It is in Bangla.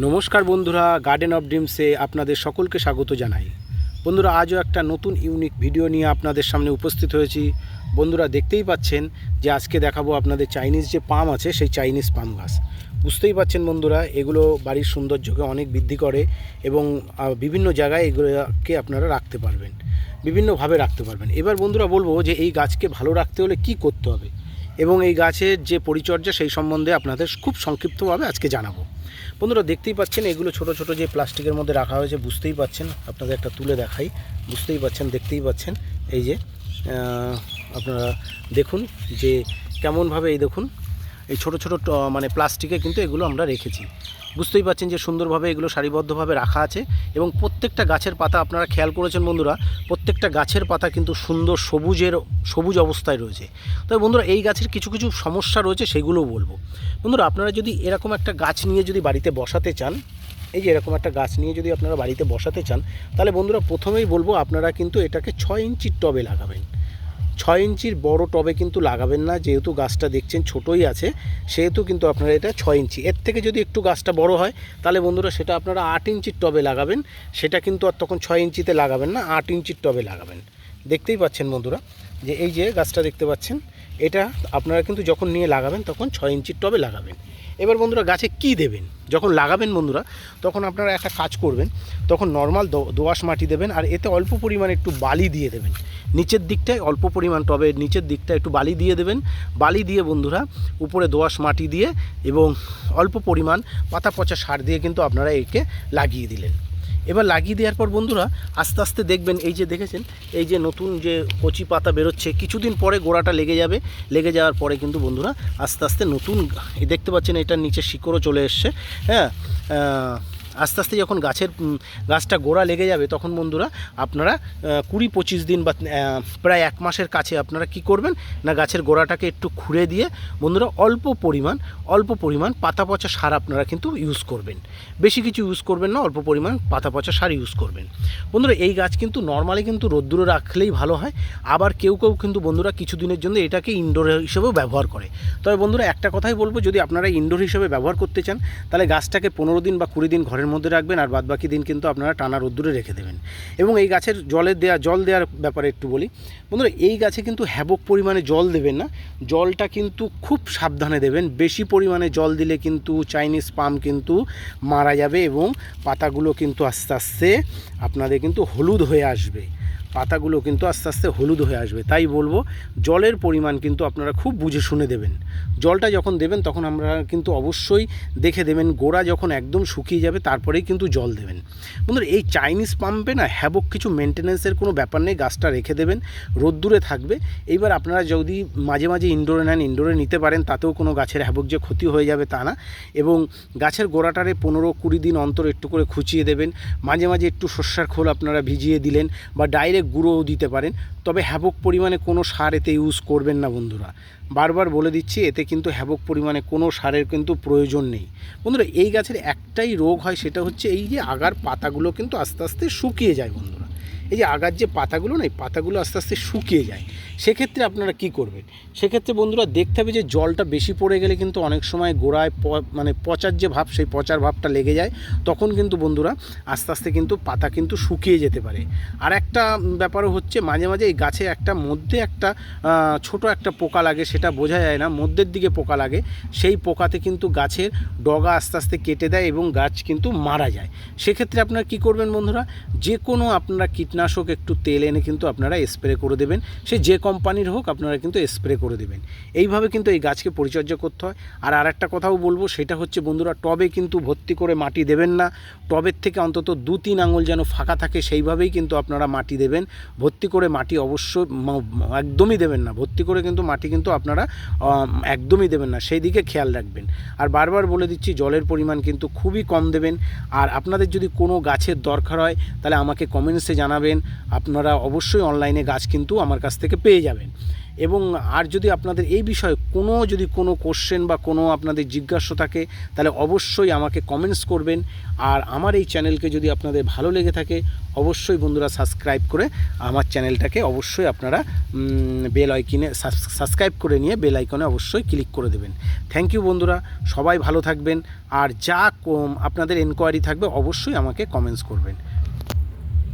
নমস্কার বন্ধুরা, গার্ডেন অফ ড্রিমসে আপনাদের সকলকে স্বাগত জানাই। বন্ধুরা, আজও একটা নতুন ইউনিক ভিডিও নিয়ে আপনাদের সামনে উপস্থিত হয়েছি। বন্ধুরা, দেখতেই পাচ্ছেন যে আজকে দেখাবো আপনাদের চাইনিজ যে পাম আছে, সেই চাইনিজ পাম গাছ। বুঝতেই পাচ্ছেন বন্ধুরা, এগুলো বাড়ির সৌন্দর্যকে অনেক বৃদ্ধি করে এবং বিভিন্ন জায়গায় এগুলোকে আপনারা রাখতে পারবেন, বিভিন্নভাবে রাখতে পারবেন। এবার বন্ধুরা বলবো যে এই গাছকে ভালো রাখতে হলে কি করতে হবে এবং এই গাছের যে পরিচর্যা সেই সম্বন্ধে আপনাদের খুব সংক্ষিপ্তভাবে আজকে জানাবো। বন্ধুরা, দেখতেই পাচ্ছেন এগুলো ছোট ছোট যে প্লাস্টিকের মধ্যে রাখা হয়েছে, বুঝতেই পাচ্ছেন, আপনাদের একটা তুলে দেখাই, বুঝতেই পাচ্ছেন, দেখতেই পাচ্ছেন। এই যে আপনারা দেখুন যে কেমনভাবে, এই দেখুন এই ছোট ছোট মানে প্লাস্টিকে কিন্তু এগুলো আমরা রেখেছি। বুঝতেই পাচ্ছেন যে সুন্দরভাবে এগুলো সারিবদ্ধভাবে রাখা আছে এবং প্রত্যেকটা গাছের পাতা আপনারা খেয়াল করেছেন বন্ধুরা, প্রত্যেকটা গাছের পাতা কিন্তু সুন্দর সবুজ অবস্থায় রয়েছে। তবে বন্ধুরা, এই গাছের কিছু কিছু সমস্যা রয়েছে, সেগুলোও বলবো। বন্ধুরা, আপনারা যদি এরকম একটা গাছ নিয়ে যদি বাড়িতে বসাতে চান, এই যে এরকম একটা গাছ নিয়ে যদি আপনারা বাড়িতে বসাতে চান, তাহলে বন্ধুরা প্রথমেই বলবো আপনারা কিন্তু এটাকে 6 ইঞ্চির টবে লাগাবেন। 6 ইঞ্চির বড় টবে কিন্তু লাগাবেন না, যেহেতু গাছটা দেখছেন ছোটোই আছে, সেহেতু কিন্তু আপনারা এটা 6 ইঞ্চি। এর থেকে যদি একটু গাছটা বড় হয়, তাহলে বন্ধুরা সেটা আপনারা 8 ইঞ্চির টবে লাগাবেন। সেটা কিন্তু আর তখন 6 ইঞ্চিতে লাগাবেন না, 8 ইঞ্চির টবে লাগাবেন। দেখতেই পাচ্ছেন বন্ধুরা যে এই যে গাছটা দেখতে পাচ্ছেন, এটা আপনারা কিন্তু যখন নিয়ে লাগাবেন তখন 6 ইঞ্চির টবে লাগাবেন। এবার বন্ধুরা, গাছে কি দেবেন যখন লাগাবেন বন্ধুরা, তখন আপনারা একটা কাজ করবেন, তখন নর্মাল দোআঁশ মাটি দেবেন, আর এতে অল্প পরিমাণে একটু বালি দিয়ে দেবেন। নিচের দিকটায় অল্প পরিমাণ, টবের নিচের দিকটায় একটু বালি দিয়ে দেবেন। বালি দিয়ে বন্ধুরা উপরে দোআঁশ মাটি দিয়ে এবং অল্প পরিমাণ পাতা পচা সার দিয়ে কিন্তু আপনারা একে লাগিয়ে দিলেন। এবার লাগিয়ে দেওয়ার পর বন্ধুরা আস্তে আস্তে দেখবেন, এই যে দেখেছেন এই যে নতুন যে কচি পাতা বেরোচ্ছে, কিছুদিন পরে গোড়াটা লেগে যাবে। লেগে যাওয়ার পরে কিন্তু বন্ধুরা আস্তে আস্তে নতুন, এই দেখতে পাচ্ছেন এটার নিচে শিকড়ও চলে এসছে। হ্যাঁ, আস্তে আস্তে যখন গাছটা গোড়া লেগে যাবে, তখন বন্ধুরা আপনারা 20-25 দিন বা প্রায় 1 মাসের কাছে আপনারা কি করবেন না, গাছের গোড়াটাকে একটু খুঁড়ে দিয়ে বন্ধুরা অল্প পরিমাণ পাতা পচা সার আপনারা কিন্তু ইউজ করবেন। বেশি কিছু ইউজ করবেন না, অল্প পরিমাণ পাতা পচা সার ইউজ করবেন। বন্ধুরা, এই গাছ কিন্তু নর্মালি কিন্তু রোদ্দুরে রাখলেই ভালো হয়। আবার কেউ কিন্তু বন্ধুরা কিছুদিনের জন্য এটাকে ইনডোর হিসেবেও ব্যবহার করে। তবে বন্ধুরা একটা কথাই বলবো, যদি আপনারা ইনডোর হিসেবে ব্যবহার করতে চান, তাহলে গাছটাকে 15 দিন বা 20 দিন ঘরের মধ্যে রাখবেন, আর বাদবাকি দিন কিন্তু আপনারা টানা রোদ্দুরে রেখে দেবেন। এবং এই গাছের জল দেওয়ার ব্যাপারে একটু বলি বন্ধুরা, এই গাছে কিন্তু হ্যাবক পরিমাণে জল দেবেন না, জলটা কিন্তু খুব সাবধানে দেবেন। বেশি পরিমাণে জল দিলে কিন্তু চাইনিজ পাম কিন্তু মারা যাবে এবং পাতাগুলো কিন্তু আস্তে আস্তে আপনাদের কিন্তু হলুদ হয়ে আসবে, পাতাগুলো কিন্তু আস্তে আস্তে হলুদ হয়ে আসবে। তাই বলবো, জলের পরিমাণ কিন্তু আপনারা খুব বুঝে শুনে দেবেন। জলটা যখন দেবেন তখন আমরা কিন্তু অবশ্যই দেখে দেবেন, গোড়া যখন একদম শুকিয়ে যাবে তারপরেই কিন্তু জল দেবেন। বন্ধুরা, এই চাইনিজ পাম্পে না হ্যাবক কিছু মেনটেন্যান্সের কোনো ব্যাপার নেই, গাছটা রেখে দেবেন, রোদ্দুরে থাকবে। এইবার আপনারা যদি মাঝে মাঝে ইনডোরে নেন, ইনডোরে নিতে পারেন, তাতেও কোনো গাছের হ্যাবক যে ক্ষতি হয়ে যাবে তা না। এবং গাছের গোড়াটারে 15-20 দিন অন্তর একটু করে খুঁচিয়ে দেবেন। মাঝে মাঝে একটু সর্ষার খোল আপনারা ভিজিয়ে দিলেন বা ডাইরেক্ট গুঁড়োও দিতে পারেন। তবে হ্যাবক পরিমাণে কোনো সার এতে ইউজ করবেন না বন্ধুরা, বারবার বলে দিচ্ছি, এতে কিন্তু হ্যাবক পরিমাণে কোনো সারের কিন্তু প্রয়োজন নেই। বন্ধুরা, এই গাছের একটাই রোগ হয়, সেটা হচ্ছে এই যে আগার পাতাগুলো কিন্তু আস্তে আস্তে শুকিয়ে যায় বন্ধুরা। এই যে আগার যে পাতাগুলো না, এই পাতাগুলো আস্তে আস্তে শুকিয়ে যায়। সেক্ষেত্রে আপনারা কি করবেন, সেক্ষেত্রে বন্ধুরা দেখতে হবে যে জলটা বেশি পড়ে গেলে কিন্তু অনেক সময় গোড়ায় মানে পচার যে ভাব, সেই পচার ভাবটা লেগে যায়। তখন কিন্তু বন্ধুরা আস্তে আস্তে কিন্তু পাতা কিন্তু শুকিয়ে যেতে পারে। আর একটা ব্যাপারও হচ্ছে, মাঝে মাঝে এই গাছে একটা মধ্যে একটা ছোট একটা পোকা লাগে, সেটা বোঝা যায় না, মধ্যের দিকে পোকা লাগে। সেই পোকাতে কিন্তু গাছের ডগা আস্তে আস্তে কেটে দেয় এবং গাছ কিন্তু মারা যায়। সেক্ষেত্রে আপনারা কি করবেন বন্ধুরা, যে কোনো আপনারা কীটনাশক একটু তেল এনে কিন্তু আপনারা স্প্রে করে দেবেন, সে যে কোম্পানির হোক আপনারা কিন্তু স্প্রে করে দেবেন। এইভাবে কিন্তু এই গাছকে পরিচর্যা করতে হয়। আর একটা কথাও বলবো, সেটা হচ্ছে বন্ধুরা, টবে কিন্তু ভর্তি করে মাটি দেবেন না। টবের থেকে অন্তত 2-3 আঙুল যেন ফাঁকা থাকে, সেইভাবেই কিন্তু আপনারা মাটি দেবেন। ভর্তি করে মাটি অবশ্যই একদমই দেবেন না, ভর্তি করে কিন্তু মাটি কিন্তু আপনারা একদমই দেবেন না, সেই দিকে খেয়াল রাখবেন। আর বারবার বলে দিচ্ছি, জলের পরিমাণ কিন্তু খুবই কম দেবেন। আর আপনাদের যদি কোনো গাছের দরকার হয়, তাহলে আমাকে কমেন্টসে জানাবেন, আপনারা অবশ্যই অনলাইনে গাছ কিন্তু আমার কাছ থেকে পেয়ে যাবেন। এবং আর যদি আপনাদের এই বিষয়ে কোনো কোশ্চেন বা কোনো আপনাদের জিজ্ঞাসা থাকে তাহলে অবশ্যই আমাকে কমেন্টস করবেন। আর আমার এই চ্যানেলকে যদি আপনাদের ভালো লেগে থাকে অবশ্যই বন্ধুরা সাবস্ক্রাইব করে আমার চ্যানেলটাকে অবশ্যই আপনারা বেল আইকনে সাবস্ক্রাইব করে নিয়ে বেল আইকনে অবশ্যই ক্লিক করে দেবেন। থ্যাংক ইউ বন্ধুরা, সবাই ভালো থাকবেন। আর যা আপনাদের এনকোয়ারি থাকবে অবশ্যই আমাকে কমেন্টস করবেন।